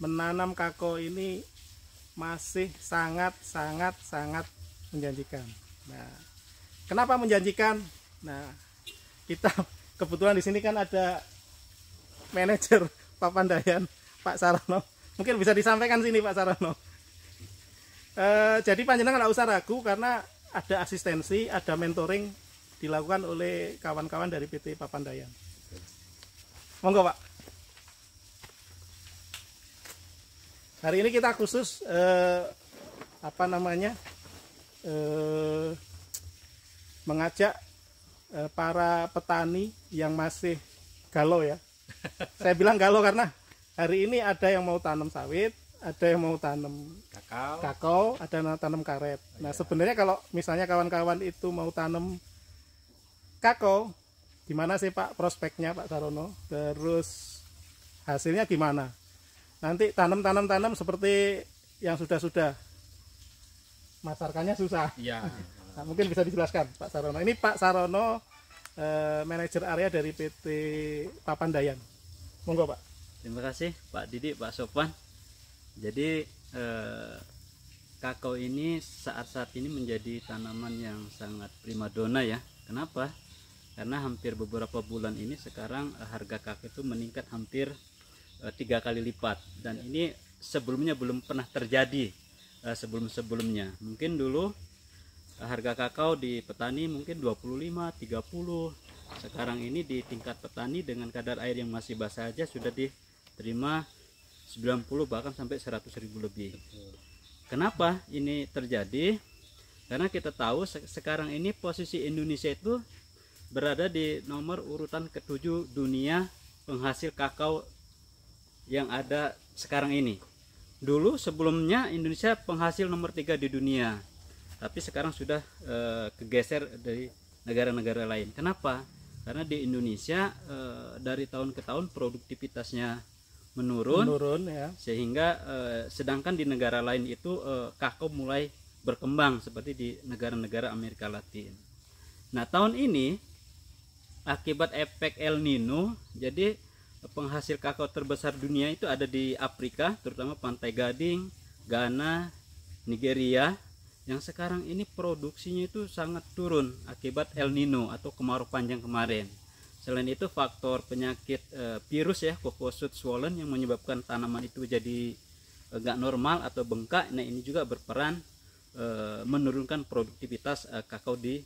menanam kakao ini masih sangat menjanjikan. Nah, kenapa menjanjikan? Nah, kita kebetulan di sini kan ada manajer Papandayan, Pak Sarono. Mungkin bisa disampaikan sini Pak Sarono. Jadi panjenengan nggak usah ragu karena ada asistensi, ada mentoring dilakukan oleh kawan-kawan dari PT Papandayan. Monggo Pak. Hari ini kita khusus mengajak para petani yang masih galau ya. Saya bilang galau karena hari ini ada yang mau tanam sawit, ada yang mau tanam kakao, ada yang tanam karet. Nah sebenarnya kalau misalnya kawan-kawan itu mau tanam kakao, gimana sih Pak prospeknya Pak Sarono? Terus hasilnya gimana? Nanti tanam seperti yang sudah masarkannya susah. Ya. Nah, mungkin bisa dijelaskan Pak Sarono. Ini Pak Sarono, manajer area dari PT Papandayan. Monggo Pak. Terima kasih Pak Didi, Pak Sofwan. Jadi kakao ini saat ini menjadi tanaman yang sangat primadona ya. Kenapa? Karena hampir beberapa bulan ini sekarang harga kakao itu meningkat hampir 3 kali lipat, dan ini sebelumnya belum pernah terjadi sebelumnya. Mungkin dulu harga kakao di petani mungkin 25, 30. Sekarang ini di tingkat petani dengan kadar air yang masih basah saja sudah diterima 90 bahkan sampai 100.000 lebih. Kenapa ini terjadi? Karena kita tahu sekarang ini posisi Indonesia itu berada di nomor urutan ke-7 dunia penghasil kakao yang ada sekarang ini. Dulu sebelumnya Indonesia penghasil nomor 3 di dunia, tapi sekarang sudah kegeser dari negara-negara lain. Kenapa? Karena di Indonesia dari tahun ke tahun produktivitasnya menurun ya. Sehingga sedangkan di negara lain itu kakao mulai berkembang seperti di negara-negara Amerika Latin. Nah tahun ini akibat efek El Nino, jadi penghasil kakao terbesar dunia itu ada di Afrika, terutama Pantai Gading, Ghana, Nigeria, yang sekarang ini produksinya itu sangat turun akibat El Nino atau kemarau panjang kemarin. Selain itu faktor penyakit virus ya, Cocoa Swollen yang menyebabkan tanaman itu jadi nggak normal atau bengkak. Nah ini juga berperan menurunkan produktivitas kakao di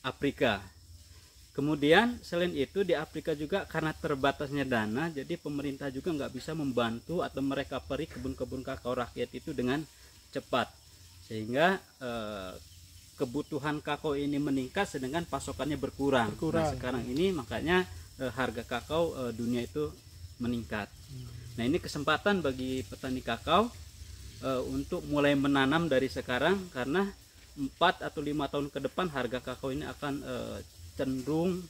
Afrika. Kemudian selain itu di Afrika juga karena terbatasnya dana, jadi pemerintah juga nggak bisa membantu atau merekaperi kebun-kebun kakao rakyat itu dengan cepat, sehingga kebutuhan kakao ini meningkat sedangkan pasokannya berkurang. Nah sekarang ini makanya harga kakao dunia itu meningkat. Nah ini kesempatan bagi petani kakao untuk mulai menanam dari sekarang, karena 4 atau 5 tahun ke depan harga kakao ini akan cenderung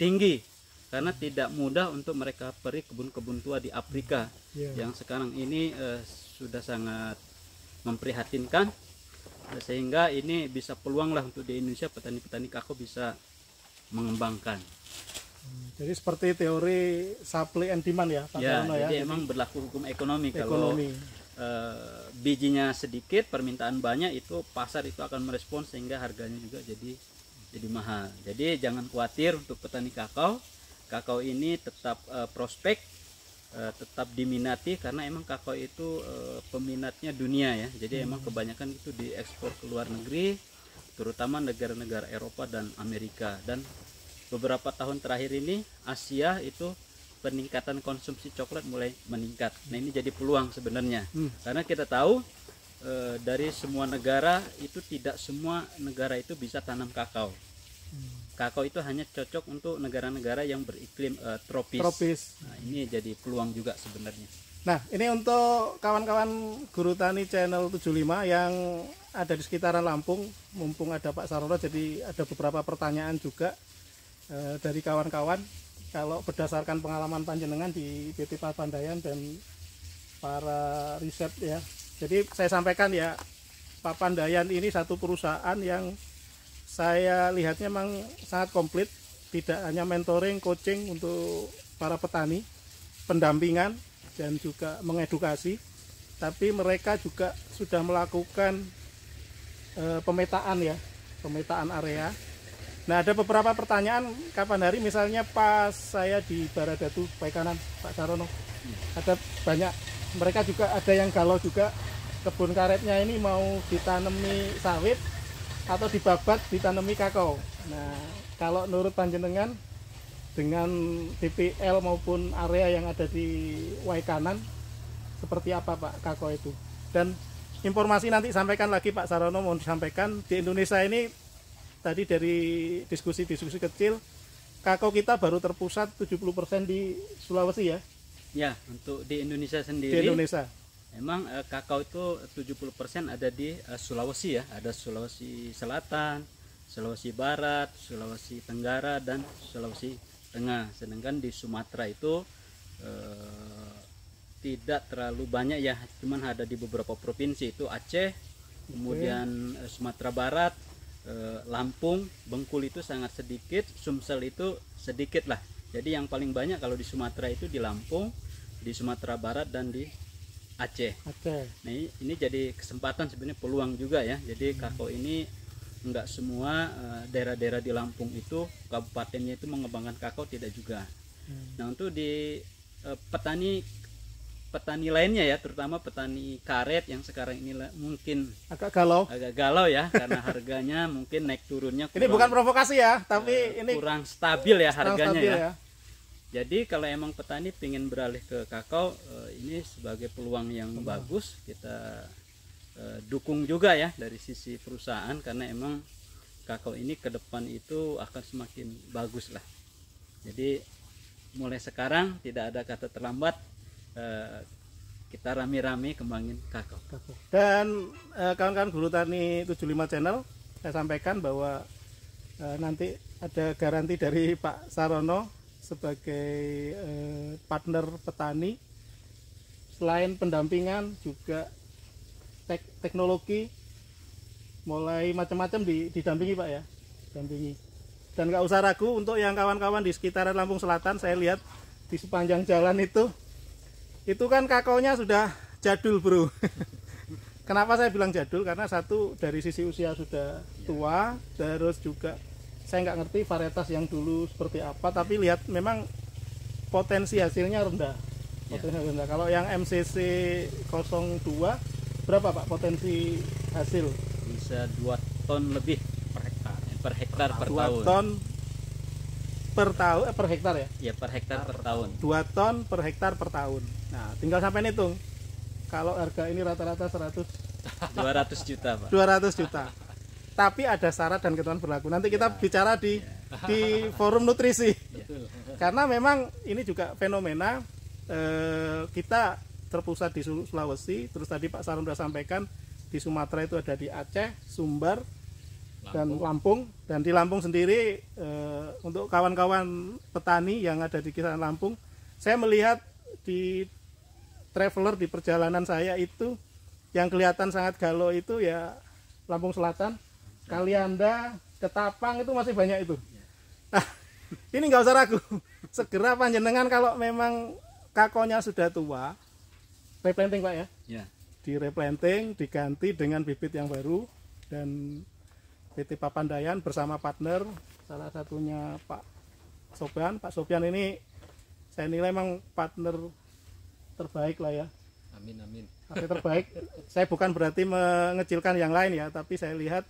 tinggi karena tidak mudah untuk mereka peri kebun-kebun tua di Afrika yang sekarang ini sudah sangat memprihatinkan, sehingga ini bisa peluang lah untuk di Indonesia petani-petani kakao bisa mengembangkan. Jadi seperti teori supply and demand ya Pak Sarono ya. Jadi emang berlaku hukum ekonomi. Kalau bijinya sedikit, permintaan banyak, itu pasar itu akan merespon sehingga harganya juga jadi mahal. Jadi jangan khawatir untuk petani kakao. Kakao ini tetap prospek, tetap diminati karena emang kakao itu peminatnya dunia ya. Jadi emang kebanyakan itu diekspor ke luar negeri, terutama negara-negara Eropa dan Amerika. Dan beberapa tahun terakhir ini Asia itu peningkatan konsumsi coklat mulai meningkat. Nah ini jadi peluang sebenarnya, karena kita tahu dari semua negara itu tidak semua negara itu bisa tanam kakao. Kakao itu hanya cocok untuk negara-negara yang beriklim tropis. Nah, ini jadi peluang juga sebenarnya. Nah, ini untuk kawan-kawan Guru Tani Channel 75 yang ada di sekitaran Lampung, mumpung ada Pak Sarono, jadi ada beberapa pertanyaan juga dari kawan-kawan. Kalau berdasarkan pengalaman panjenengan di PT Papandayan dan para riset ya. Jadi saya sampaikan ya, Papandayan ini satu perusahaan yang saya lihatnya memang sangat komplit, tidak hanya mentoring, coaching untuk para petani, pendampingan, dan juga mengedukasi, tapi mereka juga sudah melakukan pemetaan ya, pemetaan area. Nah, ada beberapa pertanyaan kapan hari, misalnya pas saya di Baradatu Baikanan, Pak Sarono, ada banyak, mereka juga ada yang galau juga, kebun karetnya ini mau ditanami sawit atau dibabat ditanami kakao. Nah, kalau menurut panjenengan dengan TPL maupun area yang ada di Waikanan, seperti apa Pak kakao itu? Dan informasi nanti sampaikan lagi Pak Sarono, mau disampaikan di Indonesia ini. Tadi dari diskusi-diskusi kecil, kakao kita baru terpusat 70% di Sulawesi ya? Ya, untuk di Indonesia sendiri. Di Indonesia. Memang kakao itu 70% ada di Sulawesi ya. Ada Sulawesi Selatan, Sulawesi Barat, Sulawesi Tenggara, dan Sulawesi Tengah. Sedangkan di Sumatera itu tidak terlalu banyak ya. Cuman ada di beberapa provinsi, itu Aceh, kemudian Sumatera Barat, Lampung, Bengkulu itu sangat sedikit, Sumsel itu sedikit lah. Jadi yang paling banyak kalau di Sumatera itu di Lampung, di Sumatera Barat, dan di Aceh. Nah, ini jadi kesempatan sebenarnya, peluang juga ya. Jadi kakao ini enggak semua daerah-daerah di Lampung itu, kabupatennya itu mengembangkan kakao, tidak juga. Nah, untuk di petani lainnya ya, terutama petani karet yang sekarang ini mungkin agak galau ya, karena harganya mungkin naik turunnya kurang, ini bukan provokasi ya, tapi ini kurang stabil ya harganya stabil ya. Jadi kalau emang petani ingin beralih ke kakao, ini sebagai peluang yang bagus, kita dukung juga ya dari sisi perusahaan, karena emang kakao ini ke depan itu akan semakin bagus lah. Jadi mulai sekarang tidak ada kata terlambat, kita rame-rame kembangin kakao. Dan kawan-kawan Guru Tani 75 Channel, saya sampaikan bahwa nanti ada garansi dari Pak Sarono sebagai partner petani. Selain pendampingan juga teknologi, mulai macam-macam didampingi Pak ya, dampingi. Dan nggak usah ragu, untuk yang kawan-kawan di sekitaran Lampung Selatan, saya lihat di sepanjang jalan itu kan kakaonya sudah jadul bro. Kenapa saya bilang jadul? Karena satu, dari sisi usia sudah tua, terus juga saya nggak ngerti varietas yang dulu seperti apa, tapi lihat memang potensi hasilnya rendah. Rendah. Kalau yang MCC 02 berapa Pak potensi hasil? Bisa 2 ton lebih per hektar per 2 tahun. ton per tahun, per hektar ya? Ya, per hektar per tahun. 2 ton per hektar per tahun. Nah, tinggal sampai hitung. Kalau harga ini rata-rata 200 juta, Pak. 200 juta. Tapi ada syarat dan ketentuan berlaku. Nanti kita bicara di forum nutrisi. Karena memang ini juga fenomena, kita terpusat di Sulawesi, terus tadi Pak Saron sudah sampaikan di Sumatera itu ada di Aceh, Sumbar, dan Lampung. Dan di Lampung sendiri, untuk kawan-kawan petani yang ada di kisaran Lampung, saya melihat di traveler di perjalanan saya itu yang kelihatan sangat galau itu ya Lampung Selatan, Kalianda, Ketapang, itu masih banyak itu. Nah, ini nggak usah ragu, segera panjenengan kalau memang kakonya sudah tua, replanting Pak ya, di replanting, diganti dengan bibit yang baru. Dan PT Papandayan bersama partner, salah satunya Pak Sopyan ini saya nilai memang partner terbaik lah ya. Amin. Partner terbaik. Saya bukan berarti mengecilkan yang lain ya, tapi saya lihat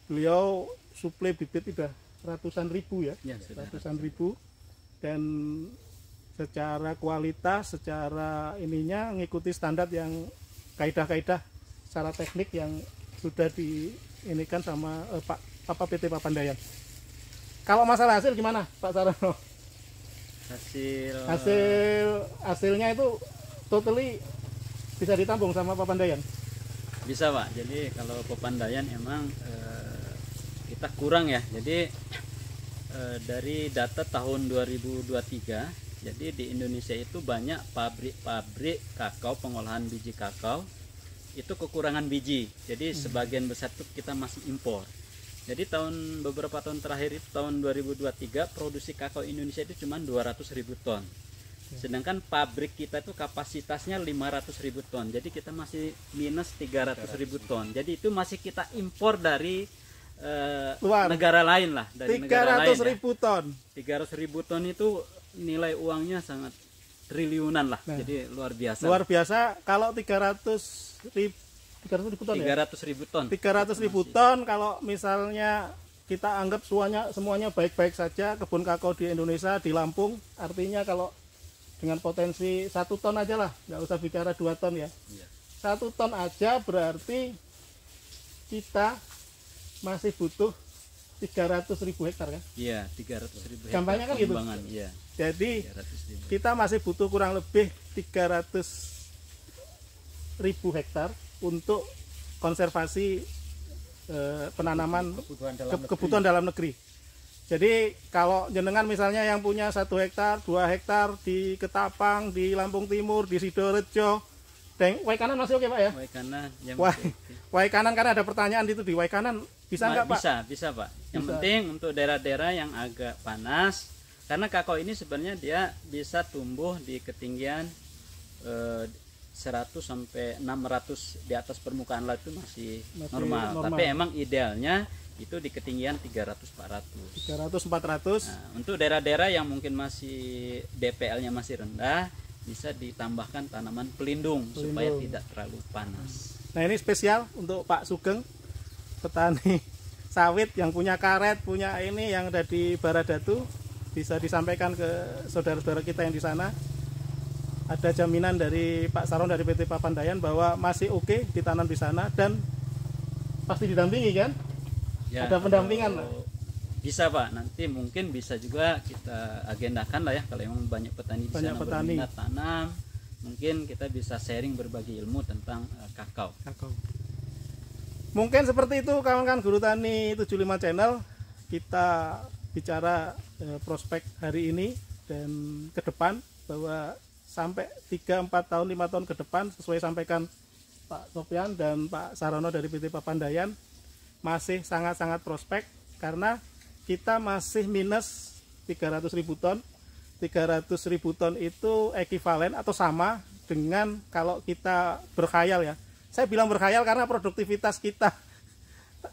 beliau suplai bibit udah ratusan ribu ya, ratusan ribu, dan secara kualitas, secara ininya ngikuti standar yang kaidah-kaidah secara teknik yang sudah diinikan sama PT Papandayan. Kalau masalah hasil gimana Pak Sarono? Hasilnya itu totally bisa ditampung sama Papandayan? Bisa Pak. Jadi kalau Papandayan emang kita kurang ya. Jadi dari data tahun 2023, jadi di Indonesia itu banyak pabrik-pabrik kakao, pengolahan biji kakao itu kekurangan biji. Jadi sebagian besar itu kita masih impor. Jadi beberapa tahun terakhir itu tahun 2023 produksi kakao Indonesia itu cuma 200.000 ton. Sedangkan pabrik kita itu kapasitasnya 500.000 ton. Jadi kita masih minus 300.000 ton. Jadi itu masih kita impor dari luar negara lain lah, dari negara lain. 300.000 ton. 300.000 ton itu nilai uangnya sangat triliunan lah. Nah, jadi luar biasa. Luar biasa. Kalau 300.000 ton ya? 300.000 ton. 300.000 ton kalau misalnya kita anggap semuanya baik-baik saja, kebun kakao di Indonesia, di Lampung, artinya kalau dengan potensi 1 ton aja lah, nggak usah bicara 2 ton ya. 1 ton aja berarti kita masih butuh 300.000 hektar kan? Iya, 300.000 hektar. Gampangnya kan gitu. Iya. Jadi 300.000. kita masih butuh kurang lebih 300.000 hektar untuk konservasi penanaman kebutuhan dalam negeri. Jadi kalau jenengan misalnya yang punya 1 hektar, 2 hektar di Ketapang, di Lampung Timur, di Sidorejo, Waikanan masih oke Pak ya? Waikanan, Waikanan karena ada pertanyaan itu di Waikanan bisa nggak Pak? Bisa Pak. Yang penting untuk daerah-daerah yang agak panas, karena kakao ini sebenarnya dia bisa tumbuh di ketinggian 100 sampai 600 di atas permukaan laut itu masih normal. Tapi emang idealnya itu di ketinggian 300-400. 300-400. Nah, untuk daerah-daerah yang mungkin masih DPL-nya masih rendah, bisa ditambahkan tanaman pelindung supaya tidak terlalu panas. Nah ini spesial untuk Pak Sugeng, petani sawit yang punya karet, punya ini yang ada di Baradatu, bisa disampaikan ke saudara-saudara kita yang di sana. Ada jaminan dari Pak Saron dari PT Papandayan bahwa masih oke ditanam di sana dan pasti didampingi kan? Ya, ada pendampingan lah. Bisa Pak, nanti mungkin bisa juga kita agendakan lah ya, kalau memang banyak petani di sana berminat tanam, mungkin kita bisa sharing berbagi ilmu tentang kakao. Mungkin seperti itu kawan-kawan Guru Tani 75 Channel, kita bicara prospek hari ini dan ke depan, bahwa sampai 3, 4 tahun, 5 tahun ke depan sesuai sampaikan Pak Sopyan dan Pak Sarono dari PT Papandayan, masih sangat-sangat prospek karena kita masih minus 300.000 ton. 300.000 ton itu ekuivalen atau sama dengan kalau kita berkhayal ya. Saya bilang berkhayal karena produktivitas kita,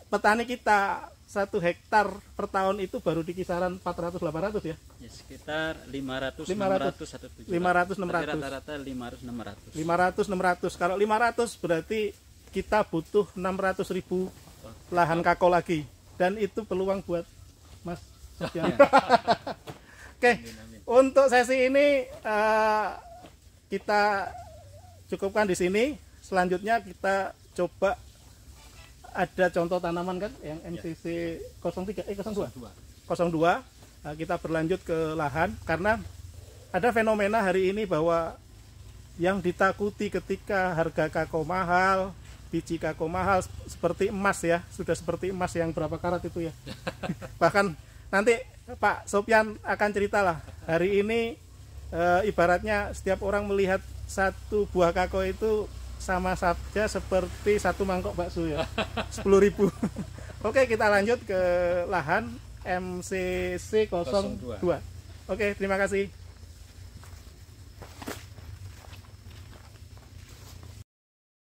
petani kita 1 hektar per tahun itu baru di kisaran 400-800 ya. Ya, sekitar 500-600 atau 500-600. Rata-rata 500-600. 500-600. Kalau 500 berarti kita butuh 600.000 lahan kakao lagi. Dan itu peluang buat Mas Sopyan. Oke, untuk sesi ini kita cukupkan di sini. Selanjutnya kita coba ada contoh tanaman kan yang MCC 02. Nah, kita berlanjut ke lahan karena ada fenomena hari ini bahwa yang ditakuti ketika harga kakao mahal, biji kakao mahal seperti emas ya, sudah seperti emas yang berapa karat itu ya. Bahkan nanti Pak Sopyan akan ceritalah hari ini ibaratnya setiap orang melihat 1 buah kakao itu sama saja seperti 1 mangkok bakso ya, 10.000. Oke, kita lanjut ke lahan MCC 02. Oke, terima kasih.